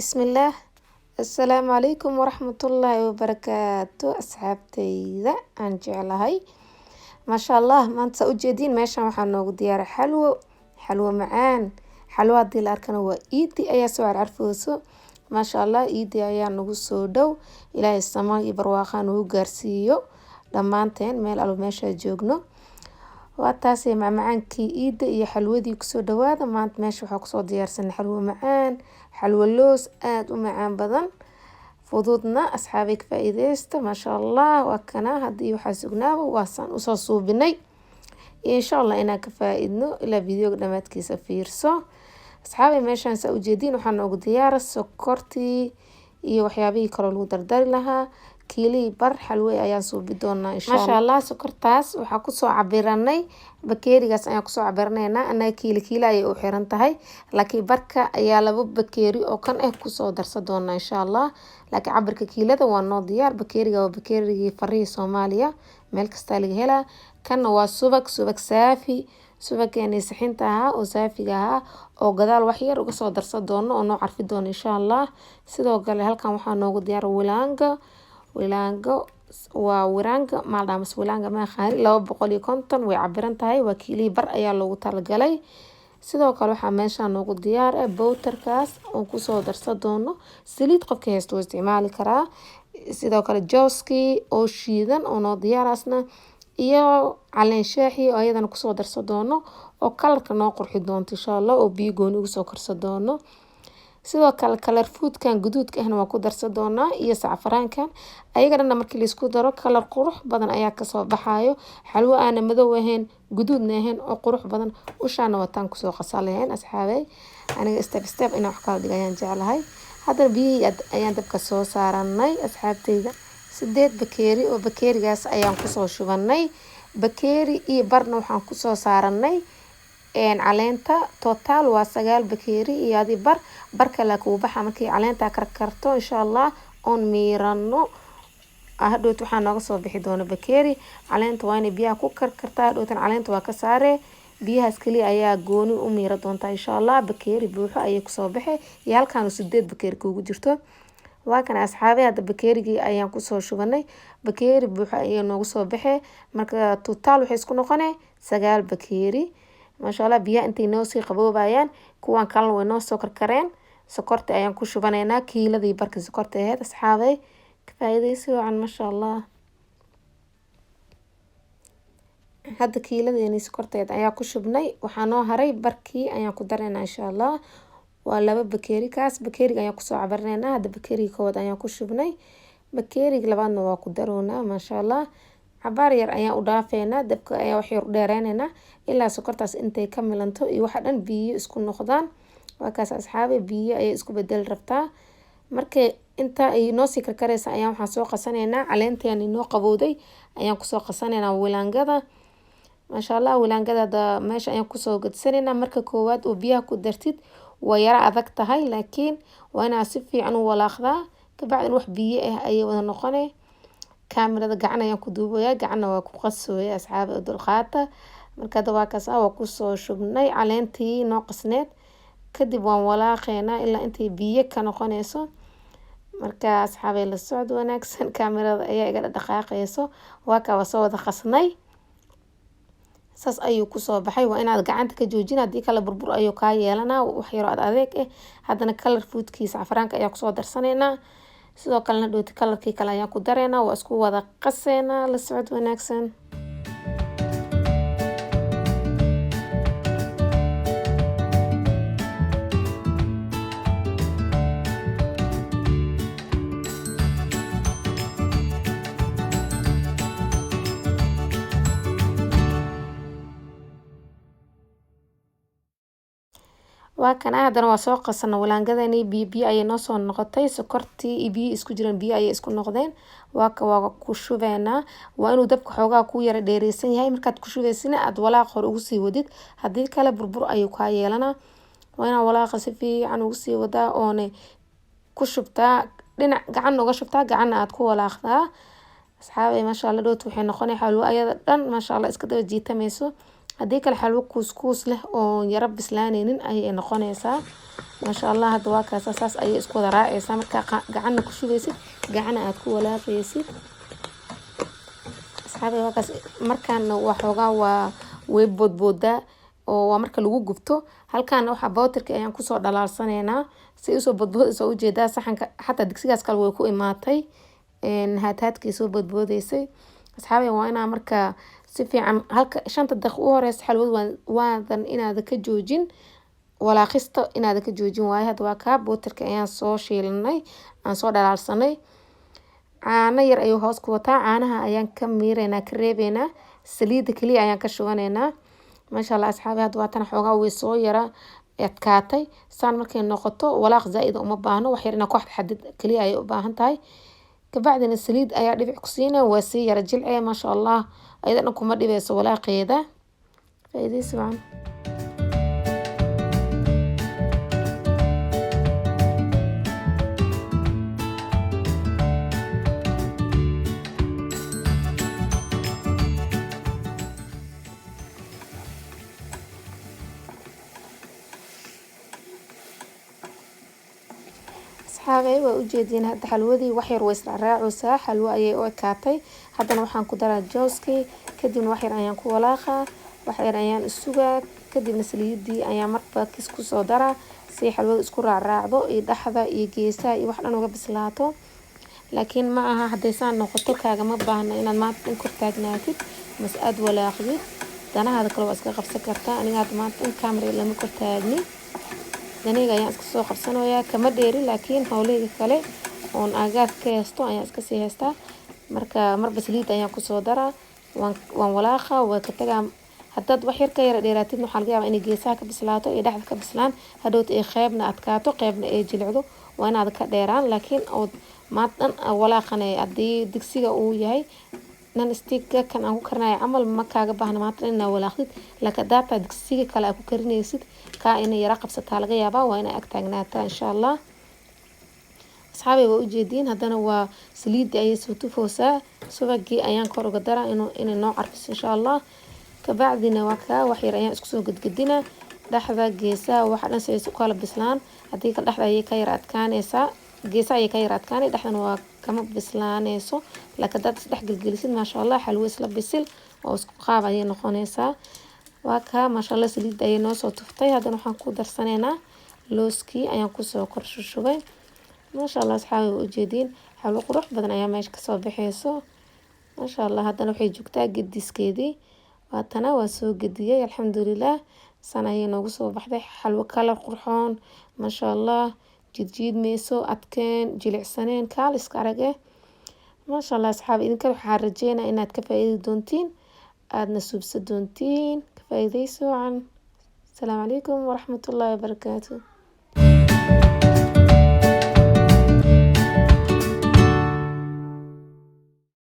بسم الله. السلام عليكم ورحمة الله وبركاته أصحابتي aan jeclahay ما شاء الله maanta saa ujeediin meeshan waxaa noogu diyaara xalwo macaan xalwo hadii la arkana waa iidi ayaa soo carcarfooso ما شاء الله iidi ayaa nagu soo dhow ilaahay samaan iyo barwaaqo nagu gaarsiiyo dhamaanteen meel alba meesha joogno waa taasay macmacaankii iida iyo xalwadii kusoo dhawaada maanta meesha waxaa kusoo diyaarsan xalwo macaan xalwo loos aad u macaan badan fududna asxaabay ka faa'iideysta ما شاء الله waa kana hadii waxa sugnaaba waasan usoo suubinay insha Allah inaan ka faa'iidno ilaa videoga dhamaadkiisa fiirso asxaabay meeshan saa ujeediin waxaa noogu diyaara sokortii iyo waxyaabihii kale lagu dardari lahaa kiilii bar xalwe ayaan suubi doonaa insha Allah ما شاء الله sokortaas waxaa kusoo cabiranay bakeerigaas ayaan kusoo cabiranaynaa anaga kiila ayay u xiran tahay laakiin barka ayaa laba bakeeri oo kan kusoo darsan doonaa insha Allah laakiin cabirka kiilada waa noo diyaar bakeeriga waa bakeerigii farihi Soomaaliya meel kasta laga helaa kana waa subag saafi subageenii saxinta ahaa oo saafiga ahaa oo gadaal wax yar uga soo darsan doono oo noo carfi doono insha Allah sidoo kale halkan waxaa noogu diyaar wilaango waa wiraanga maadaama wilaanga ma qaali 250 way cabiran tahay waa kiilii bar ayaa loogu talagalay sidoo kale waxaa meesha noogu diyaar ah bowtarkaas oo ku soo darsan doono saliid qofka haysto isticmaali karaa sidoo kale jooski oo shiidan oo noo diyaarasna iyo caleen shaahi oo ayadana ku soo darsan doono oo kalarka noo qurxi doonto insha Allah oo biyo gooni ugu soo karsan doono sidoo kale color foodkan guduudka ahna waa ku darsan doonaa iyo saafaraankan ayagana markii la isku daro color qurux badan ayaa ka soo baxayo xalwo aan madow ahayn guduudna ahayn oo qurux badan ushaana wataan ku soo qasalayeen asxaabay aniga step ina wax kala dhigayaan jeclahay hadda biyo ayaan dabka soo saaranay asxaabtayda 8 bakeeri oo bakeerigaas ayaan ku soo shubanay bakeeri iyo barna waxaan ku soo saaranay caleenta total waa 9 bakeeri iyo adi barka la ku baxa markii caleenta karkarto insha Allah on miirano hadhoot waxaan nooga soo bixi doona bakeeri caleenta waa inay biyaha ku karkartaa hadhootan caleenta waa ka saare biyahaas kaliya ayaa gooni u miira doonta insha Allah bakeeri buuxo ayay ku soo baxay iyo halkaan 8 bakeeri kugu jirto waa kan asxaabay hadda bakeerigii ayaan ku soo shubanay bakeeri buuxo ayay noogu soo baxay marka total waxay isku noqonay 9 bakeeri ما شاء الله biyaha intay noo sii qaboobayaan kuwan kale way noo soo karkareen sokorta ayaan ku shubanaynaa kiiladii barka sokorta ahayd asxaabay ka faa'iideyso wacan ما شاء الله hadda kiiladeeni sokorteed ayaa ku shubnay waxaa noo haray barkii ayaan ku dareynaa insha Allah waa laba bakeeri kaas bakeeriga ayaan ku soo cabarnaynaa hadda bakeeriga kood ayaan ku shubnay bakeeriga labaadna waa ku daroonaa ما شاء الله cabaar yar ayaan u dhaafeynaa dabka ayaa wax yar u dheereynaynaa ilaa sokortaas intay ka milanto iyo waxa dhan biyo isku noqdaan waa kaas asxaabay biyo ay isku bedel rabtaa markay inta ay noo sii karkareysa ayaan waxaan soo qasanaynaa caleenteena noo qabowday ayaan ku soo qasanaynaa wilaangada ما شاء الله wilaangada meesha ayaan ku soo gadsanaynaa marka koowaad oo biyaha ku dartid waa yara adag tahay laakiin waa inaad si fiican u walaaqdaa ka bacdin wax biyo ah ayay wada noqonay kaamirada gacan ayaan ku duubaya gacanna waa ku qasooya asxaabay dulqaata marka waa kaas waa ku soo shubnay caleentii noo qasneed kadib waan walaaqeynaa ilaa intay biyo ka noqonayso marka asxaabay la socod wanaagsan kaamirada ayaa iga dhaqaaqayso waa ka soo wada qasnay saas ayuu ku soo baxay waa inaad gacanta ka joojin hadii kala burbur ayuu ka yeelanaa wax yar oo adeeg haddana color foodkiisa afraanka ayaa ku soo darsanaynaa sidoo kalena dhooti kalarkii kale ayaan ku dareynaa waa isku wada qaseynaa la socod wanaagsan waa kana hadana waa soo qasana wilaangadani biyo ayay noo soo noqotay sokortii iyo biyo isku jiraan biyo ayay isku noqdeen waa ku shubeena waa inuu dabka xoogaa ku yara dheereysan yahay markaad ku shubeysina aad walaaq hor ugu sii wadid hadii kale burbur ayuu ka yeelana waa inaa walaaqa si fiican ugu sii wadaa oone ku shubtaa dhinac gacan uga shubtaa gacan aad ku walaaqdaa asxaabay ما شاء الله dhoot waxay noqonay xalwo ayada dhan ما شاء الله iska daba jiitamayso haddii kale xalwo kuuskuus leh oo yara bislaanaynin ayay noqonaysaa. maasha allah hadda waa kaasa saas ayay isku wada raacaysaa markaa gacanna ku shubeysid gacana aad ku walaaqaysid. asxaabi waa kaas markaana waxoogaa waa way boodboodaa oo waa marka lagu gubto. halkaana waxa bowtarka ayaan kusoo dhalaalsanaynaa si usoo boodboodayso ujeedaa saxanka xataa digsigaas kale way ku imaatay haadkii soo boodboodaysay. asxaabi waa inaa marka si fiican halka 5 daqiiqo u horeysa xalwada waadan inaad ka joojin walaaqista inaad ka joojin waayo. hadda waa ka bowtarka ayaan soo shiilanay aan soo dhalaalsanay. caano yar ayuu hoos ku wataa caanaha ayaan ka miireynaa ka reebeynaa saliida kaliya ayaan ka shubaneynaa. maasha allah asxaabi hadda waa tan xoogaa way soo yara adkaatay saan markay noqoto walaaq zaa'id uma baahno wax yar inaa ku xadid kaliya ay u baahan tahay. kabacdina saliid ayaa dhibic ku siinaa waa sii yara jilcee maasha allah ayadana kuma dhibeyso walaaqeeda. faa'iidaysi wacan. asxaabay waa ujeediin hadda xalwadii wax yar way israacaysaa xalwo ayay u ekaatay. haddana waxaan ku daraa jooskii kadibna wax yar ayaan ku walaaqaa wax yar ayaan isugaa kadibna saliidii ayaan marba kis ku soo daraa si xalwada isku raacraacdo iyo dhaxda iyo geesaha iyo wax dhan uga bislaato. laakiin ma aha hadday saan noqoto kaagama baahna inaad maanta in kor taagnaatid mas aad walaaqdid danahaada kale waa iska qabsan kartaa. aniga hadda maanta in kaamira lama kor taagni daniga ayaan iska soo qabsanayaa kama dheeri laakiin hawleyga kale oon aagaag ka haysto ayaan iska sii haystaa. marka marba saliid ayaan kusoo daraa waan walaaqa waa ka tagaa. haddaad wax yar ka yara dheeraatid waxaa laga yaabaa inay geesaha ka bislaato iyo dhexda ka bislaan hadhowta ay qeybna adkaato qeybna ay jilicdo waa inaad ka dheeraan. laakiin ood maadhan walaaqanay haddii digsiga uu yahay nan stiga kan aan ku karinayo camal ma kaaga baahna maanta inaa walaaqdid laakiin daataa digsiga kale aad ku karinaysid kaa inay yara qabsataa laga yaabaa waa inay ag taagnaataa insha allah. asxaabi waa ujeediin haddana waa saliidii ayay soo tufoosaa subagii ayaan kor uga daraa inay noo carfiso insha allah. kabacdina waa kaa wax yar ayaan isku soo gadgadinaa dhexda geesaha waxa dhan si ay u kala bislaan. haddii ka dhexda ayay ka yara adkaanaysaa geesaha ayay ka yara adkaanay dhexdana waa kama bislaanayso laakiin haddaad isdhex gelgelisid maasha allah xalwo isla bisil oo isku qaab ayay noqonaysaa. waa kaa maasha allah saliidda ayay noo soo tuftay. haddana waxaan ku darsanaynaa looskii ayaan kusoo kor shushubay. maasha allah asxaabi waa ujeediin xalwo qurux badan ayaa meesha kasoo baxayso maasha allah. haddana waxay joogtaa gediskeedii waatana waa soo gediyey alxamdulilah san ayay noogu soo baxday xalwo kala qurxoon maasha allah jiidjiidmayso adkeen jilicsaneen kaal iska arag maasha allah asxaabi. idinka waxaan rajeynaa inaad ka faa'iidi doontiin aadna suubsa doontiin ka faa'iidayso wacan. asalaamu calaykum waraxmatullaahi wabarakaatu.